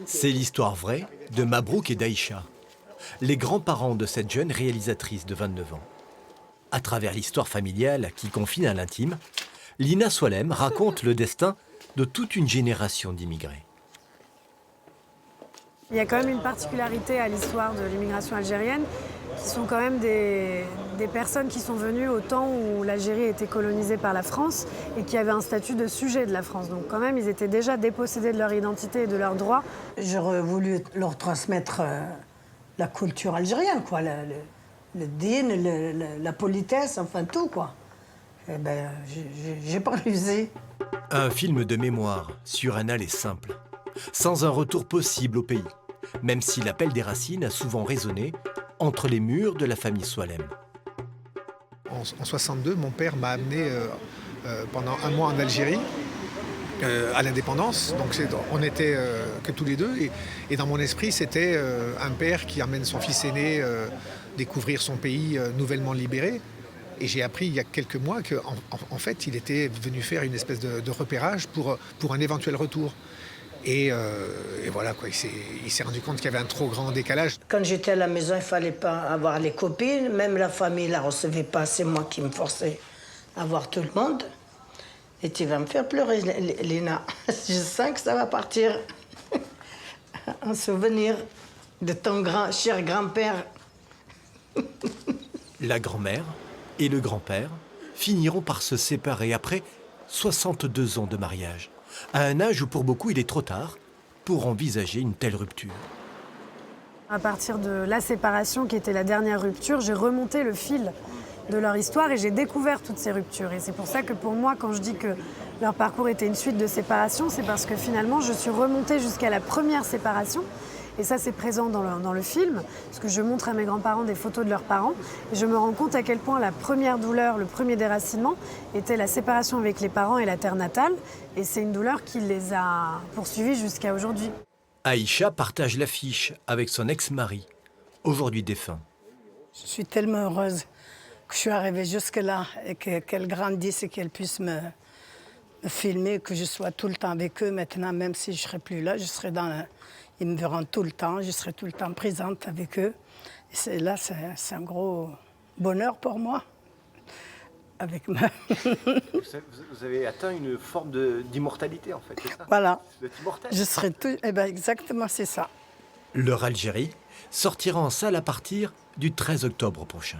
C'est l'histoire vraie de Mabrouk et d'Aïcha, les grands-parents de cette jeune réalisatrice de 29 ans. À travers l'histoire familiale qui confine à l'intime, Lina Soualem raconte le destin de toute une génération d'immigrés. Il y a quand même une particularité à l'histoire de l'immigration algérienne, qui sont quand même des personnes qui sont venues au temps où l'Algérie était colonisée par la France et qui avaient un statut de sujet de la France. Donc quand même, ils étaient déjà dépossédés de leur identité et de leurs droits. J'aurais voulu leur transmettre la culture algérienne, quoi, le din, la politesse, enfin tout, quoi. Eh ben, j'ai pas réussi. Un film de mémoire sur un aller simple, sans un retour possible au pays, même si l'appel des racines a souvent résonné entre les murs de la famille Soualem. En 62, mon père m'a amené pendant un mois en Algérie, à l'indépendance. Donc on n'était que tous les deux. Et dans mon esprit, c'était un père qui amène son fils aîné découvrir son pays nouvellement libéré. Et j'ai appris il y a quelques mois qu'en fait, il était venu faire une espèce de repérage pour un éventuel retour. Et voilà, quoi, il s'est rendu compte qu'il y avait un trop grand décalage. Quand j'étais à la maison, il ne fallait pas avoir les copines. Même la famille ne la recevait pas. C'est moi qui me forçais à voir tout le monde. Et tu vas me faire pleurer, Lina. Je sens que ça va partir. Un souvenir de ton cher grand-père. La grand-mère et le grand-père finiront par se séparer après 62 ans de mariage, à un âge où pour beaucoup il est trop tard pour envisager une telle rupture. À partir de la séparation, qui était la dernière rupture, j'ai remonté le fil de leur histoire et j'ai découvert toutes ces ruptures. Et c'est pour ça que pour moi, quand je dis que leur parcours était une suite de séparations, c'est parce que finalement, je suis remontée jusqu'à la première séparation. Et ça, c'est présent dans le film, parce que je montre à mes grands-parents des photos de leurs parents. Et je me rends compte à quel point la première douleur, le premier déracinement, était la séparation avec les parents et la terre natale. Et c'est une douleur qui les a poursuivis jusqu'à aujourd'hui. Aïcha partage l'affiche avec son ex-mari, aujourd'hui défunt. Je suis tellement heureuse que je suis arrivée jusque-là et qu'elle grandisse et qu'elle puisse me filmer, que je sois tout le temps avec eux maintenant, même si je ne serai plus là, ils me verront tout le temps, je serai tout le temps présente avec eux. Et c'est un gros bonheur pour moi. Avec ma... Vous avez atteint une forme d'immortalité, en fait, c'est ça? Voilà. Vous êtes immortel. Je serai tout... Eh bien, exactement, c'est ça. Leur Algérie sortira en salle à partir du 13 octobre prochain.